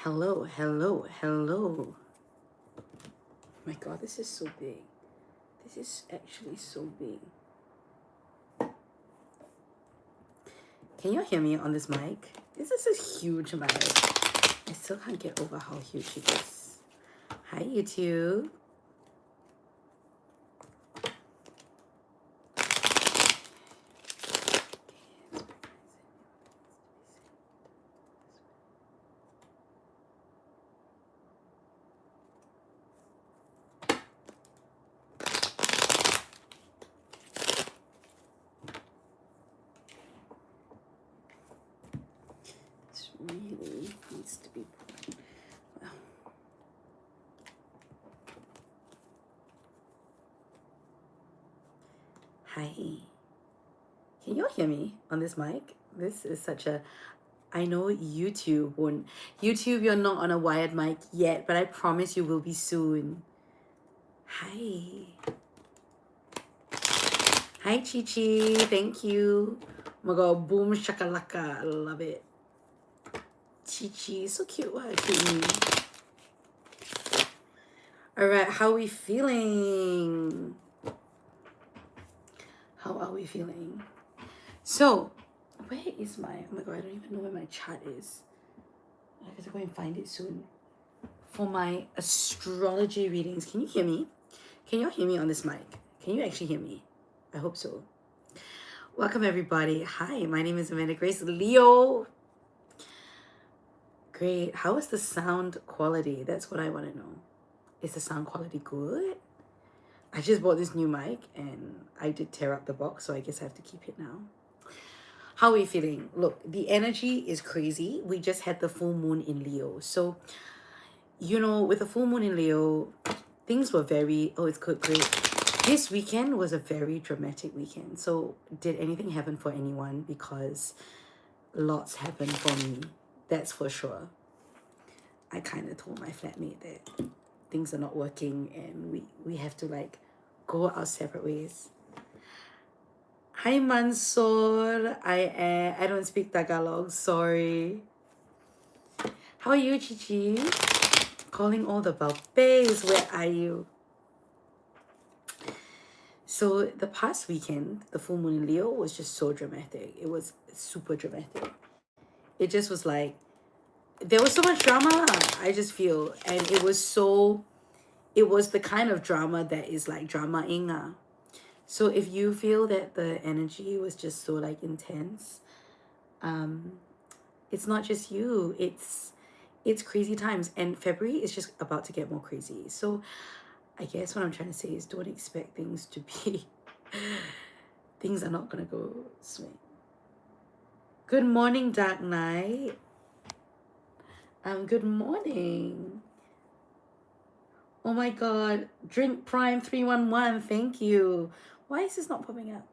Hello, hello, hello. My God, this is so big. This is actually so big. Can you hear me on this mic? This is a huge mic. I still can't get over how huge it is. Hi, YouTube. This really needs to be put. Well. Hi. Can you all hear me on this mic? This is such a... I know YouTube won't... YouTube, you're not on a wired mic yet, but I promise you will be soon. Hi. Hi, Chi Chi. Thank you. Oh my God, boom shakalaka. I love it. Chi Chi, so cute. What cute me. All right, how are we feeling? How are we feeling? So, where is my... Oh my God, I don't even know where my chart is. I have to go and find it soon. For my astrology readings, can you hear me? Can you all hear me on this mic? Can you actually hear me? I hope so. Welcome, everybody. Hi, my name is Amanda Grace Leo. Great. How is the sound quality? That's what I want to know. Is the sound quality good? I just bought this new mic and I did tear up the box, so I guess I have to keep it now. How are we feeling? Look, the energy is crazy. We just had the full moon in Leo. So, you know, with the full moon in Leo, things were very... Oh, it's good, great. This weekend was a very dramatic weekend. So, did anything happen for anyone? Because lots happened for me. That's for sure. I kind of told my flatmate that things are not working and we have to like go our separate ways. Hi Mansoor, I don't speak Tagalog, sorry. How are you, Chichi? Calling all the Balpes, where are you? So the past weekend, the full moon in Leo was just so dramatic. It was super dramatic. It just was like, there was so much drama, I just feel. And it was the kind of drama that is like drama inga. So if you feel that the energy was just so like intense, it's not just you. It's crazy times, and February is just about to get more crazy. So I guess what I'm trying to say is don't expect things to be things are not gonna go swing. Good morning, Dark Knight. Good morning. Oh my God, Drink Prime 311, thank you. Why is this not popping up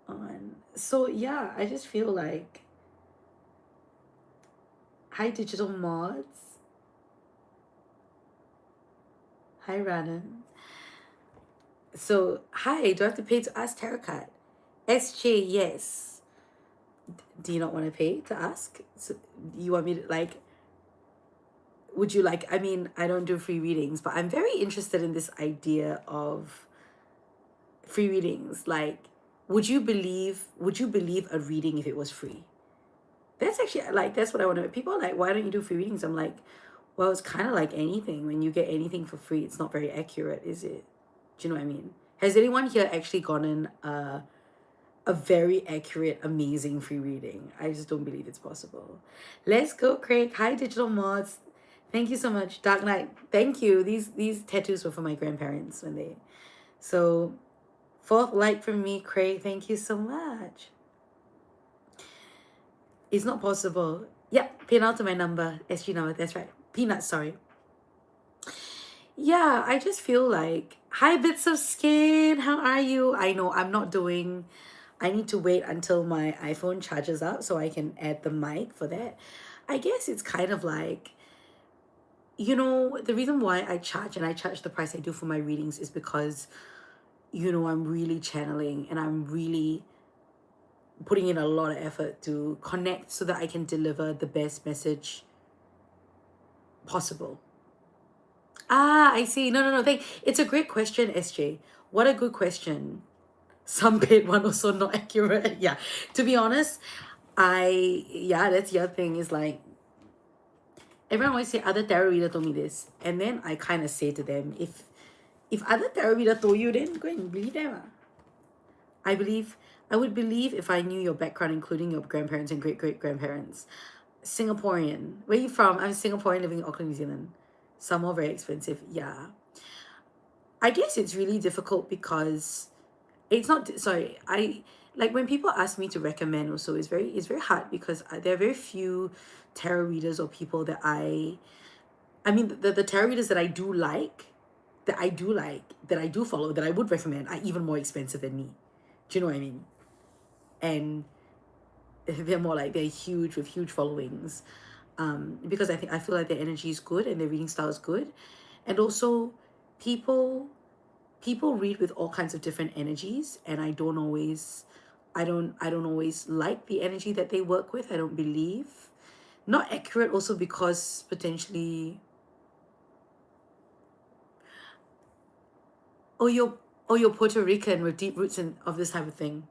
on? So yeah, I just feel like, hi Digital Mods. Hi Ranan. So hi, do I have to pay to ask Tarot card? SJ, yes. Do you not want to pay to ask? So you want me to like, would you like, I mean, I don't do free readings, but I'm very interested in this idea of free readings. Like, would you believe a reading if it was free? That's actually like, that's what I want to... People are like, why don't you do free readings? I'm like, well, it's kind of like anything. When you get anything for free, it's not very accurate, is it? Do you know what I mean? Has anyone here actually gotten a very accurate, amazing free reading? I just don't believe it's possible. Let's go, Craig. Hi, Digital Mods. Thank you so much. Dark Knight, thank you. These tattoos were for my grandparents when they... So, fourth like from me, Craig. Thank you so much. It's not possible. Yep, pin out to my number, SG number, that's right. Peanuts, sorry. Yeah, I just feel like, hi Bits of Skin, how are you? I know I'm not doing... I need to wait until my iPhone charges up so I can add the mic for that. I guess it's kind of like, you know, the reason why I charge the price I do for my readings is because, you know, I'm really channeling and I'm really putting in a lot of effort to connect so that I can deliver the best message possible. Ah, I see. No, no, no. It's a great question, SJ. What a good question. Some paid one also not accurate. Yeah. To be honest, that's the other thing is like everyone always say other tarot reader told me this. And then I kind of say to them, if other tarot reader told you, then go and believe them. I would believe if I knew your background, including your grandparents and great great grandparents. Singaporean. Where you from? I'm Singaporean living in Auckland, New Zealand. Some are very expensive. Yeah. I guess it's really difficult because it's not sorry I like when people ask me to recommend also it's very hard because there are very few tarot readers or people that I mean the tarot readers that I do follow that I would recommend are even more expensive than me. Do you know what I mean? And they're more like they're huge with huge followings, because I feel like their energy is good and their reading style is good. And also people people read with all kinds of different energies, and I don't always like the energy that they work with. I don't believe not accurate also because potentially oh you're Puerto Rican with deep roots in of this type of thing.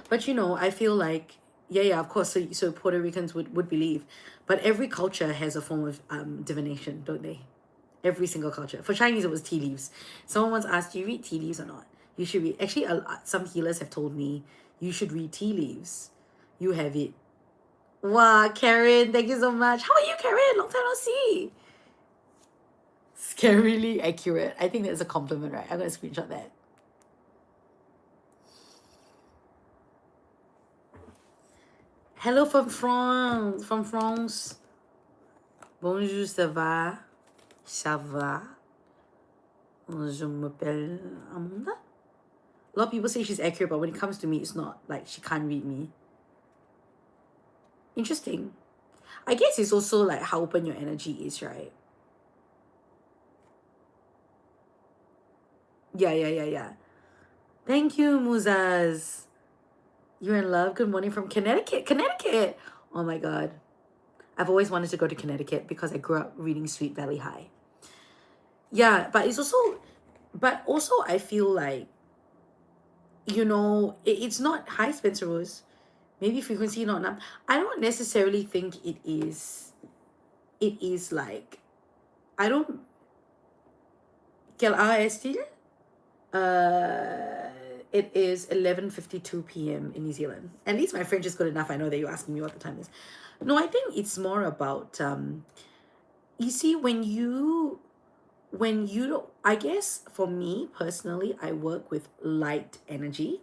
But I feel like yeah, of course. So Puerto Ricans would believe, but every culture has a form of divination, don't they? Every single culture. For Chinese, it was tea leaves. Someone once asked, "Do you read tea leaves or not?" You should read. Actually, some healers have told me you should read tea leaves. You have it. Wow, Karen, thank you so much. How are you, Karen? Long time no see. Scarily accurate. I think that's a compliment, right? I'm gonna screenshot that. Hello from France. From France. Bonjour, ça va? Ça va? Je m'appelle Amanda. A lot of people say she's accurate, but when it comes to me, it's not. Like, she can't read me. Interesting. I guess it's also like how open your energy is, right? Yeah. Thank you, Muzaz. You're in love. Good morning from Connecticut. Connecticut. Oh my God. I've always wanted to go to Connecticut because I grew up reading Sweet Valley High. Yeah, but also I feel like, it's not high Spencer Rose. Maybe frequency not enough. I don't necessarily think it is like I don't quelle heure est-il? It is 11:52 p.m. in New Zealand. At least my French is good enough. I know that you're asking me what the time is. No, I think it's more about you see when you don't, I guess for me personally, I work with light energy,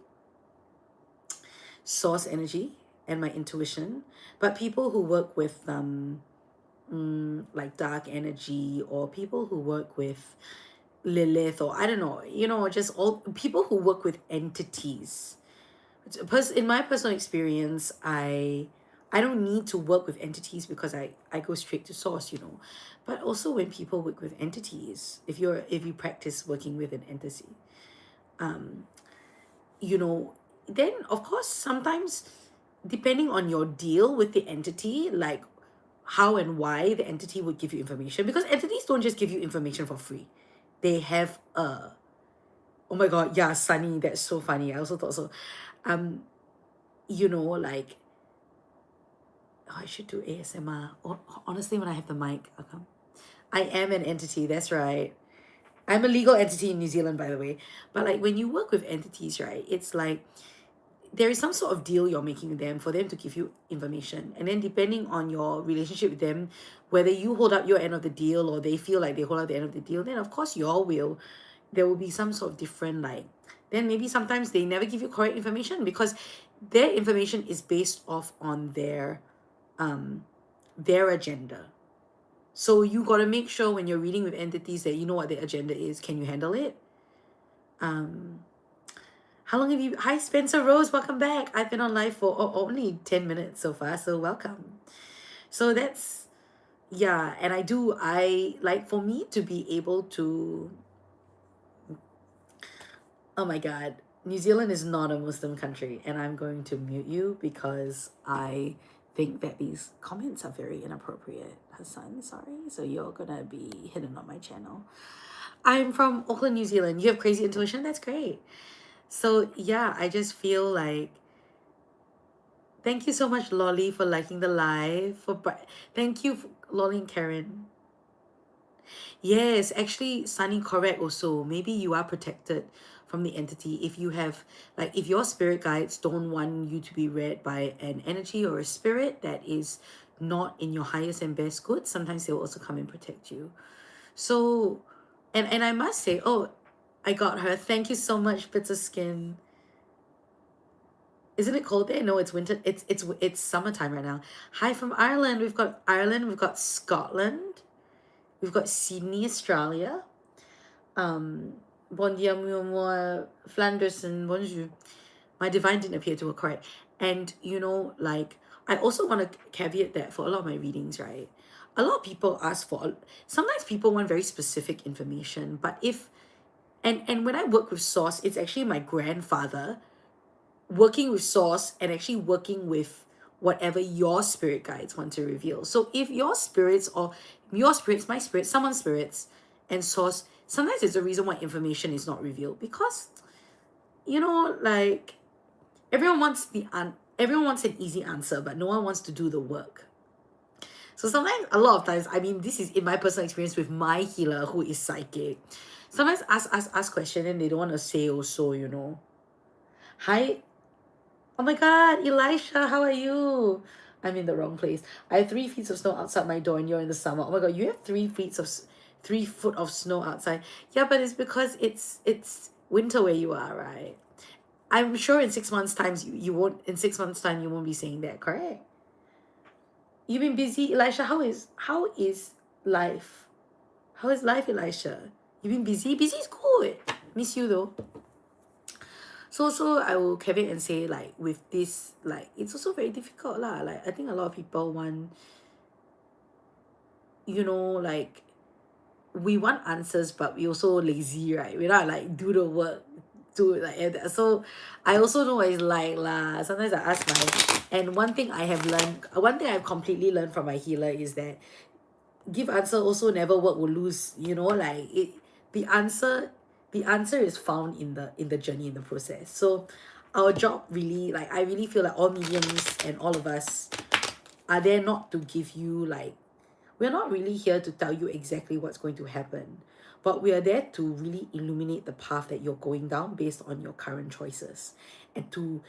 source energy, and my intuition. But people who work with like dark energy, or people who work with Lilith, or I don't know, just all people who work with entities. In my personal experience, I don't need to work with entities because I go straight to source. But also when people work with entities, if you practice working with an entity, you know then of course sometimes depending on your deal with the entity, like how and why the entity would give you information, because entities don't just give you information for free. They have oh my God, yeah, Sunny, that's so funny. I also thought so. Like, oh, I should do ASMR. Honestly, when I have the mic, I'll come. I am an entity, that's right. I'm a legal entity in New Zealand, by the way. But like when you work with entities, right, it's like there is some sort of deal you're making with them for them to give you information. And then depending on your relationship with them, whether you hold up your end of the deal or they feel like they hold up the end of the deal, then of course there will be some sort of different, like, then maybe sometimes they never give you correct information because their information is based off on their agenda. So you got to make sure when you're reading with entities that you know what their agenda is. Can you handle it? How long have you... Hi, Spencer Rose. Welcome back. I've been on live for only 10 minutes so far, so welcome. So that's... Yeah, and I like, for me to be able to... Oh my God. New Zealand is not a Muslim country, and I'm going to mute you because I think that these comments are very inappropriate. her son, sorry. So you're gonna be hidden on my channel. I'm from Auckland, New Zealand. You have crazy intuition? That's great. So yeah, I just feel like thank you so much, Lolly, for liking the live. Thank you, Lolly and Karen. Yes, actually, Sunny, correct also. Maybe you are protected from the entity if you have, like, if your spirit guides don't want you to be read by an energy or a spirit that is not in your highest and best good, sometimes they will also come and protect you. So, and I must say, oh, I got her. Thank you so much, Bitter Skin. Isn't it cold there? No, it's winter. It's summertime right now. Hi from Ireland. We've got Ireland. We've got Scotland. We've got Sydney, Australia. Bon dia, moi, Flanders, and bonjour. My divine didn't appear to her correct. And, like, I also want to caveat that for a lot of my readings, right? A lot of people ask for, sometimes people want very specific information, but and when I work with Source, it's actually my grandfather working with Source and actually working with whatever your spirit guides want to reveal. So if your spirits or your spirits, my spirits, someone's spirits, and Source, sometimes it's a reason why information is not revealed because, like everyone wants everyone wants an easy answer, but no one wants to do the work. So sometimes, a lot of times, I mean, this is in my personal experience with my healer who is psychic. Sometimes ask question and they don't want to say also. Hi. Oh my God, Elisha, how are you? I'm in the wrong place. I have 3 feet of snow outside my door and you're in the summer. Oh my God, you have 3 foot of snow outside. Yeah, but it's because it's winter where you are, right? I'm sure in 6 months' time you won't. In 6 months' time you won't be saying that, correct? You've been busy, Elisha. How is life? How is life, Elisha? You've been busy. Busy is good. Miss you though. So I will caveat and say, like, with this, like, it's also very difficult lah. Like, I think a lot of people want, like, we want answers, but we also lazy, right? We not like do the work, do it like that. So I also know what it's like lah. Sometimes I ask and one thing I've completely learned from my healer is that give answer also never work will lose. Like the answer is found in the journey, in the process. So our job really, like, I really feel like all mediums and all of us are there not to give you, like, we're not really here to tell you exactly what's going to happen, but we are there to really illuminate the path that you're going down based on your current choices, and to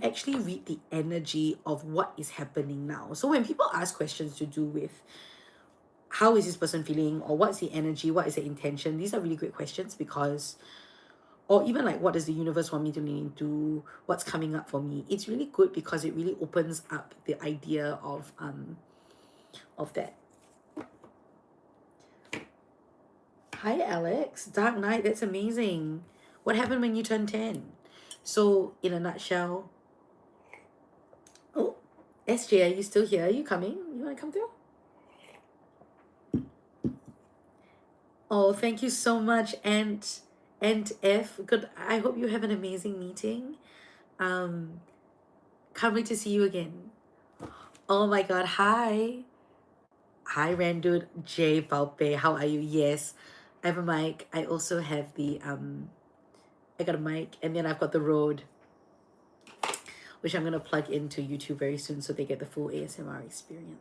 actually read the energy of what is happening now. So when people ask questions to do with how is this person feeling, or what's the energy, what is the intention, these are really great questions, because, or even like, what does the universe want me to lean into, what's coming up for me, it's really good because it really opens up the idea of that. Hi Alex, Dark Knight, that's amazing. What happened when you turned 10? So in a nutshell, oh, SJ, are you still here? Are you coming? You want to come through? Oh, thank you so much, and F. Good. I hope you have an amazing meeting. Can't wait to see you again. Oh my God. Hi, Randude J Palpe. How are you? Yes, I have a mic. I also have the I got a mic, and then I've got the Rode, which I'm gonna plug into YouTube very soon so they get the full ASMR experience.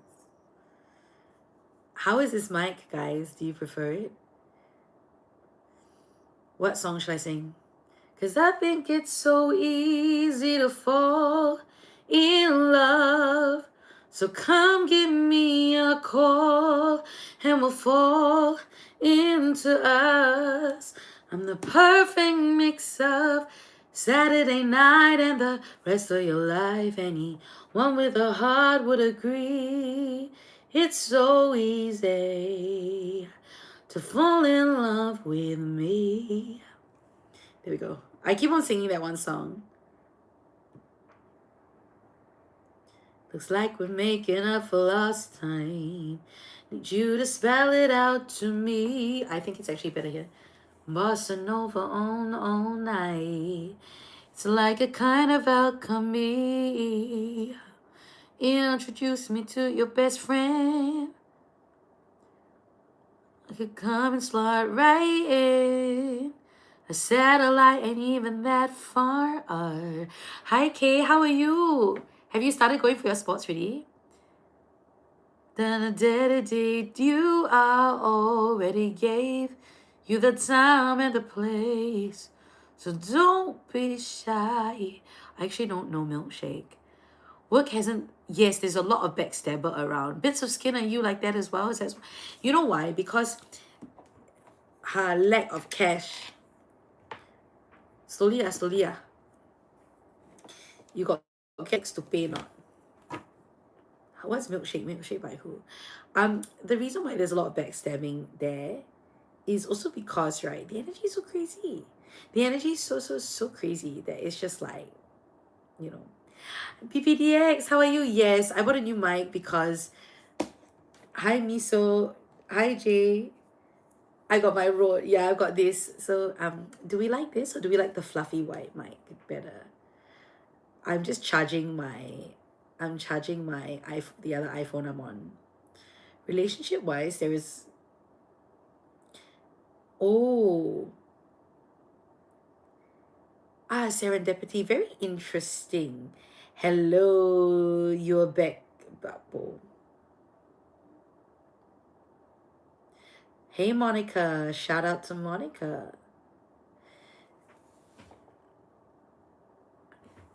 How is this mic, guys? Do you prefer it? What song should I sing? 'Cause I think it's so easy to fall in love. So come give me a call and we'll fall into us. I'm the perfect mix of Saturday night and the rest of your life. Anyone with a heart would agree. It's so easy to fall in love with me. There we go. I keep on singing that one song. Looks like we're making up for lost time. Need you to spell it out to me. I think it's actually better here. Bossa Nova on all night. It's like a kind of alchemy. Introduce me to your best friend. could come and slot right in. A satellite ain't even that far. Hi Kay, how are you? Have you started going for your sports already? Then a date you are already gave you the time and the place. So don't be shy. I actually don't know milkshake. Work hasn't. Yes, there's a lot of backstabber around. Bits of skin on you like that as well. You know why? Because her lack of cash. Slowly. You got cash to pay not. What's milkshake? Milkshake by who? The reason why there's a lot of backstabbing there is also because, right, the energy is so crazy. The energy is so crazy that it's just like, you know. PPDX, how are you? Yes, I bought a new mic because hi Miso, hi Jay. I got my Rode. Yeah, I've got this. So do we like this or do we like the fluffy white mic better? I'm just charging my the other iPhone I'm on. Relationship wise, there is oh serendipity, very interesting. Hello, you're back, Bubble. Hey Monica, shout out to Monica.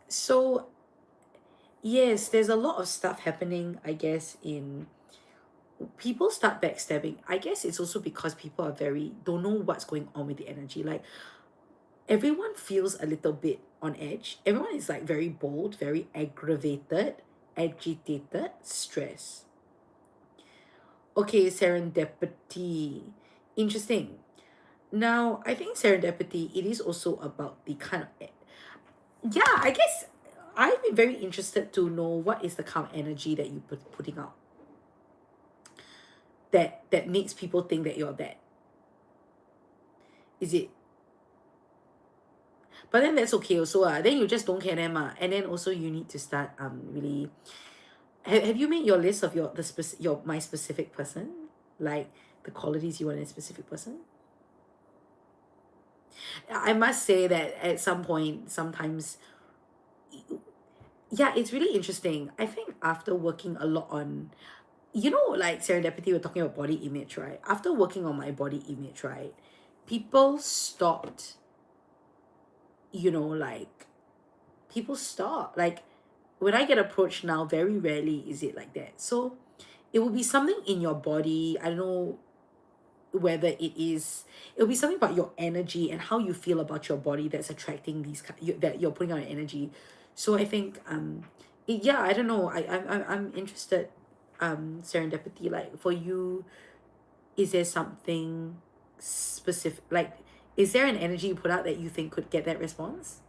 So yes, there's a lot of stuff happening, I guess, in people start backstabbing. I guess it's also because people are very don't know what's going on with the energy. Like everyone feels a little bit on edge. Everyone is like very bold, very agitated, stressed. Okay, serendipity. Interesting. Now, I think serendipity, it is also about the kind of yeah, I guess I've been very interested to know what is the kind of energy that you putting out that makes people think that you're that. Is it? But then that's okay also. Then you just don't care them. And then also you need to start really have you made your list of your my specific person? Like the qualities you want in a specific person? I must say that at some point, sometimes yeah, it's really interesting. I think after working a lot on like serendipity, we're talking about body image, right? After working on my body image, right, people stopped, like people stop. Like when I get approached now, very rarely is it like that. So it will be something in your body. I don't know whether it'll be something about your energy and how you feel about your body that's attracting that you're putting out energy. So I think yeah, I don't know. I'm interested serendipity, like for you, is there something specific, like is there an energy you put out that you think could get that response?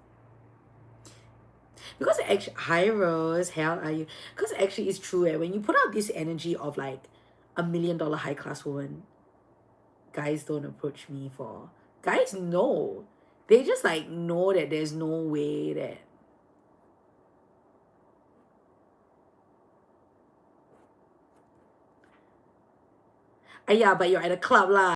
Because actually, hi Rose, how are you? Because actually it's true, when you put out this energy of like $1 million high class woman, guys don't approach me for guys know, they just like know that there's no way that yeah, but you're at a club lah.